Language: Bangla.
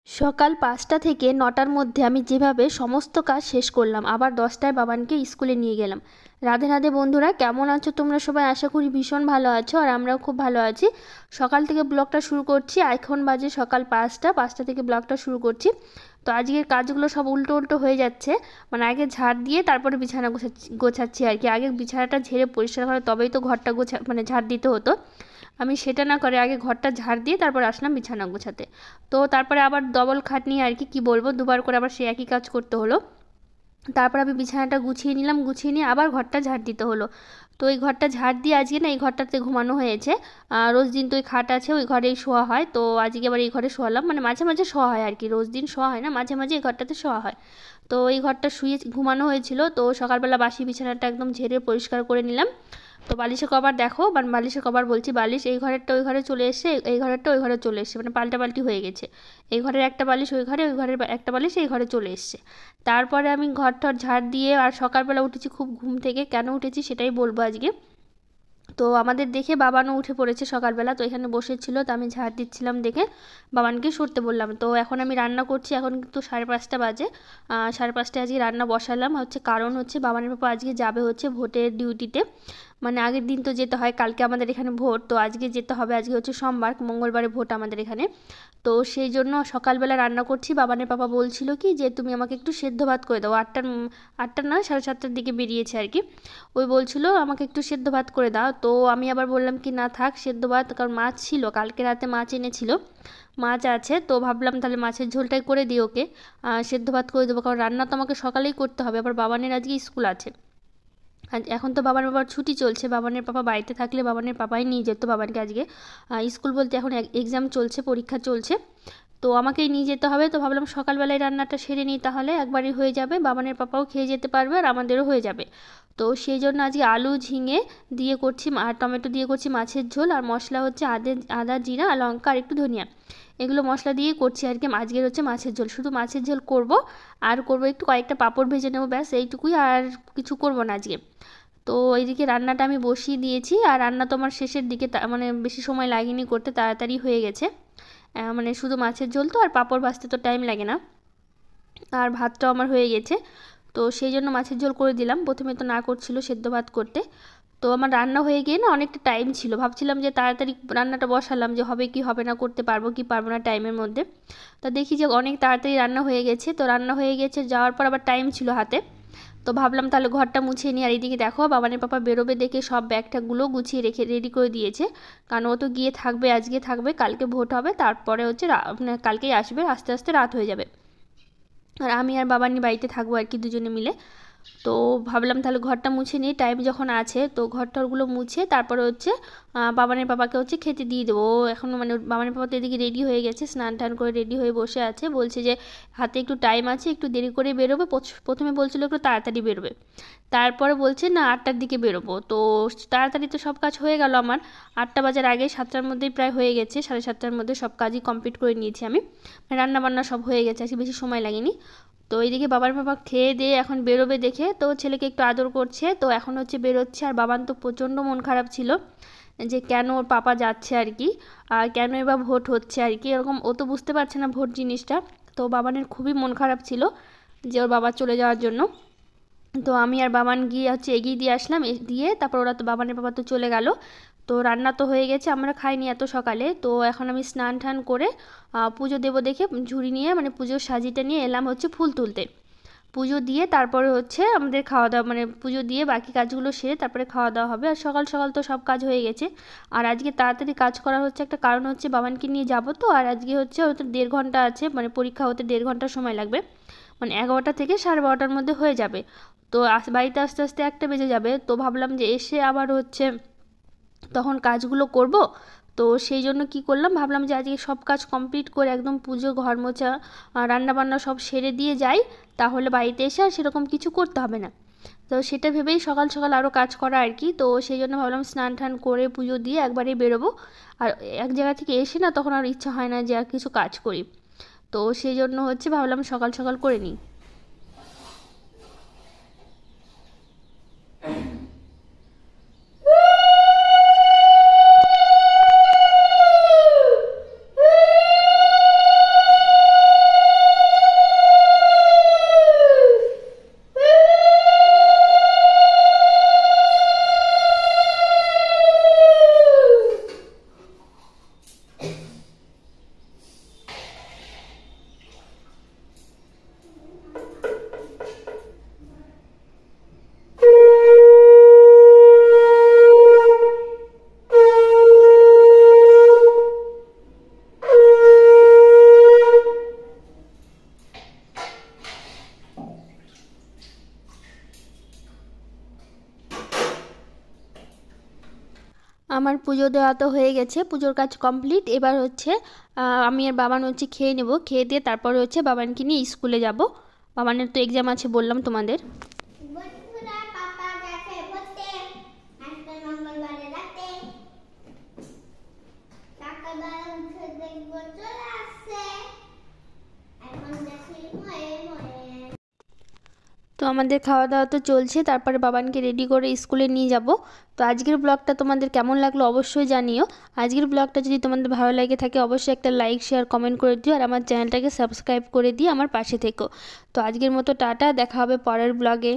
সকাল ৫টা থেকে ৯টার মধ্যে আমি যেভাবে সমস্ত কাজ শেষ করলাম, আবার 10টায় বাবানকে স্কুলে নিয়ে গেলাম। রাধে রাধে বন্ধুরা, কেমন আছো তোমরা সবাই? আশা করি ভীষণ ভালো আছো, আর আমরাও খুব ভালো আছি। সকাল থেকে ব্লগটা শুরু করছি। এখন বাজে সকাল ৫টা থেকে ব্লগটা শুরু করছি। তো আজকের কাজগুলো সব উল্টো উল্টো হয়ে যাচ্ছে। মানে আগে ঝাড় দিয়ে তারপরে বিছানা গোছাচ্ছি আর কি। আগে বিছানাটা ঝেড়ে পরিষ্কার করে তবেই তো ঘরটা মানে ঝাড় দিতে হতো। আমি সেটা না করে আগে ঘরটা ঝাড় দিয়ে তারপর আসলাম বিছানা গোছাতে। তো তারপরে আবার ডবল খাটনি আর কি বলবো, দুবার করে আবার সেই একই কাজ করতে হলো। তারপর আমি বিছানাটা গুছিয়ে নিলাম, গুছিয়ে নিয়ে আবার ঘরটা ঝাড় দিতে হলো। তো এই ঘরটা ঝাড় দিয়ে আজকে না এই ঘরটাতে ঘুমানো হয়েছে। রোজ দিন তো ওই খাট আছে, ওই ঘরেই শোয়া হয়। তো আজকে আবার এই ঘরে শোয়ালাম, মানে মাঝে মাঝে শোয়া হয় আর কি, রোজ দিন শোয়া হয় না, মাঝে মাঝে এই ঘরটাতে শোয়া হয়। তো এই ঘরটা শুয়ে ঘুমানো হয়েছিল। তো সকালবেলা বাসি বিছানাটা একদম ঝেড়ে পরিষ্কার করে নিলাম। তো বালিশের কভার দেখো, বালিশের কভার বলছি, বালিশ এই ঘরেরটা ওই ঘরে চলে এসছে, এই ঘরেরটা ওই ঘরে চলে এসছে, মানে পাল্টাপাল্টি হয়ে গেছে। এই ঘরের একটা বালিশ ওই ঘরে, ওই ঘরের একটা বালিশ এই ঘরে চলে এসছে। তারপরে আমি ঘর ঝাড় দিয়ে আর সকালবেলা উঠেছি খুব ঘুম থেকে। কেন উঠেছি সেটাই বলবো আজকে। তো আমাদের দেখে বাবানও উঠে পড়েছে সকালবেলা, তো এখানে বসেছিল, তো আমি ঝাড় দিচ্ছিলাম দেখে বাবানকে সরতে বললাম। তো এখন আমি রান্না করছি, এখন কিন্তু 5:30 বাজে। 5:30টায় আজকে রান্না বসালাম, হচ্ছে কারণ হচ্ছে বাবানের পাপা আজকে যাবে হচ্ছে ভোটের ডিউটিতে। মানে আগের দিন তো যেতে হয়, কালকে আমাদের এখানে ভোট, তো আজকে যেতে হবে। আজকে হচ্ছে সোমবার, মঙ্গলবারে ভোট আমাদের এখানে। তো সেই জন্য সকালবেলা রান্না করছি। বাবানের পাপা বলছিল কি যে তুমি আমাকে একটু সেদ্ধ ভাত করে দাও। আটটা না 7:30টার দিকে বেরিয়েছে আর কি। ওই বলছিল আমাকে একটু সেদ্ধ ভাত করে দাও। তো আমি আবার বললাম কি না থাক সেদ্ধ ভাত, কারণ মাছ ছিল, কালকে রাতে মাছ এনেছিল, মাছ আছে। তো ভাবলাম তাহলে মাছের ঝোলটাই করে দিই ওকে, সেদ্ধ ভাত করে দেবো, কারণ রান্না তো আমাকে সকালেই করতে হবে, আবার বাবানের আজকে স্কুল আছে। আর এখন তো বাবার ছুটি চলছে, বাবানের পাপা বাড়িতে থাকলে বাবানের পাপাই নিয়ে যেত বাবানকে আজকে। স্কুল বলতে এখন এক্সাম চলছে, পরীক্ষা চলছে, তো আমাকেই নিয়ে যেতে হবে। তো ভাবলাম সকালবেলায় রান্নাটা সেরে নিই, তাহলে একবারই হয়ে যাবে, বাবানের পাপাও খেয়ে যেতে পারবে আর আমাদেরও হয়ে যাবে। তো সেই জন্য আজকে আলু ঝিঙে দিয়ে করছি আর টমেটো দিয়ে করছি মাছের ঝোল, আর মশলা হচ্ছে আদা জিরা আর লঙ্কা আর একটু ধনিয়া, এগুলো মশলা দিয়ে করছি আর কি। আজকের হচ্ছে মাছের ঝোল, শুধু মাছের ঝোল করব, আর করব একটু কয়েকটা পাঁপড় ভেজে নেবো, ব্যাস এইটুকুই, আর কিছু করব না আজকে। তো এইদিকে রান্নাটা আমি বসিয়ে দিয়েছি, আর রান্না তো আমার শেষের দিকে, মানে বেশি সময় লাগেনি করতে, তাড়াতাড়ি হয়ে গেছে। মানে শুধু মাছের ঝোল তো, আর পাঁপড় ভাজতে তো টাইম লাগে না, আর ভাতটাও আমার হয়ে গেছে। তো সেই জন্য মাছের ঝোল করে দিলাম, প্রথমে তো না করছিল সেদ্ধ ভাত করতে। তো আমার রান্না হয়ে গিয়ে না অনেকটা টাইম ছিল, ভাবছিলাম যে তাড়াতাড়ি রান্নাটা বসালাম, যে হবে কি হবে না, করতে পারবো কি পারবো না টাইমের মধ্যে। তো দেখি যে অনেক তাড়াতাড়ি রান্না হয়ে গেছে। তো রান্না হয়ে গেছে, যাওয়ার পর আবার টাইম ছিল হাতে। তো ভাবলাম তাহলে ঘরটা মুছিয়ে নিই। আর এইদিকে দেখো বাবানের পাপা বেরোবে দেখে সব ব্যাগটাগুলো গুছিয়ে রেখে রেডি করে দিয়েছে, কারণ ও তো গিয়ে থাকবে, আজকে থাকবে, কালকে ভোট হবে, তারপরে হচ্ছে মানে কালকেই আসবে, আস্তে আস্তে রাত হয়ে যাবে। আর আমি আর বাবানি বাড়িতে থাকবো আর কি, দুজনে মিলে। তো ভাবলাম তাহলে ঘরটা মুছে নিই, টাইম যখন আছে। তো ঘরটরগুলো মুছে তারপরে হচ্ছে বাবানের পাপাকে হচ্ছে খেতে দিয়ে দেবো। এখন মানে বাবানের পাপা তো এদিকে রেডি হয়ে গেছে, স্নান টান করে রেডি হয়ে বসে আছে, বলছে যে হাতে একটু টাইম আছে, একটু দেরি করে বেরোবে। প্রথমে বলছিল একটু তাড়াতাড়ি বেরোবে, তারপরে বলছে না 8টার দিকে বেরোবো। তো তাড়াতাড়ি তো সব কাজ হয়ে গেল আমার, 8টা বাজার আগে 7টার মধ্যেই প্রায় হয়ে গেছে, 7:30টার মধ্যে সব কাজই কমপ্লিট করে নিয়েছি আমি, রান্না বান্না সব হয়ে গেছে, আজকে বেশি সময় লাগেনি। তো এইদিকে বাবার বাবা খেয়ে দিয়ে এখন বেরোবে দেখে, তো ছেলেকে একটু আদর করছে, তো এখন হচ্ছে বেরোচ্ছে। আর বাবান তো প্রচণ্ড মন খারাপ ছিল যে কেন ওর পাপা যাচ্ছে আর কি, আর কেন এবার ভোট হচ্ছে আর কি, এরকম ও তো বুঝতে পারছে না ভোট জিনিসটা। তো বাবানের খুবই মন খারাপ ছিল যে ওর বাবা চলে যাওয়ার জন্য। তো আমি আর বাবান গিয়ে হচ্ছে এগিয়ে দিয়ে আসলাম, দিয়ে তারপর ওরা তো বাবানের বাবা তো চলে গেল। তো রান্না তো হয়ে গেছে, আমরা খাইনি এত সকালে। তো এখন আমি স্নান টান করে পুজো দেবো দেখে ঝুড়ি নিয়ে, মানে পুজোর সাজিটা নিয়ে এলাম হচ্ছে ফুল তুলতে। পুজো দিয়ে তারপরে হচ্ছে আমাদের খাওয়া দাওয়া, মানে পুজো দিয়ে বাকি কাজগুলো সেরে তারপরে খাওয়া দাওয়া হবে। আর সকাল সকাল তো সব কাজ হয়ে গেছে। আর আজকে তাড়াতাড়ি কাজ করার হচ্ছে একটা কারণ হচ্ছে বাবানকে নিয়ে যাব তো, আর আজকে হচ্ছে হয়তো 1.5 ঘন্টা আছে, মানে পরীক্ষা হতে 1.5 ঘন্টা সময় লাগবে, মানে 11টা থেকে 12:30টার মধ্যে হয়ে যাবে। তো বাড়িতে আস্তে আস্তে 1টা বেজে যাবে। তো ভাবলাম যে এসে আবার হচ্ছে তখন কাজগুলো করব। তো সেই জন্য কি করলাম, ভাবলাম যে আজকে সব কাজ কমপ্লিট করে একদম পুজো, ঘর মোছা, রান্নাবান্না সব সেরে দিয়ে যাই, তাহলে বাড়িতে এসে আর সেরকম কিছু করতে হবে না। তো সেটা ভেবেই সকাল সকাল আরও কাজ করা আর কি। তো সেই জন্য ভাবলাম স্নান টান করে পুজো দিয়ে একবারেই বেরোবো। আর এক জায়গা থেকে এসে না তখন আর ইচ্ছা হয় না যে আর কিছু কাজ করি। তো সেই জন্য হচ্ছে ভাবলাম সকাল সকাল করে নিই। আমার পুজো দেওয়া তো হয়ে গেছে, পুজোর কাজ কমপ্লিট। এবার হচ্ছে আমি আর বাবান হচ্ছে খেয়ে নেব, খেয়ে দিয়ে তারপরে হচ্ছে বাবানকে নিয়ে স্কুলে যাব। বাবানের তো এক্সাম আছে বললাম তোমাদের। তো আমাদের খাওয়া দাওয়া তো চলছে, তারপরে বাবানকে রেডি করে স্কুলে নিয়ে যাব। তো আজকের ব্লগটা তোমাদের কেমন লাগলো অবশ্যই জানিও। আজকের ব্লগটা যদি তোমাদের ভালো লাগে থাকে অবশ্যই একটা লাইক শেয়ার কমেন্ট করে দিও, আর আমার চ্যানেলটাকে সাবস্ক্রাইব করে দিয়ে আমার পাশে থেকো। তো আজকের মতো টাটা, দেখা হবে পরের ব্লগে।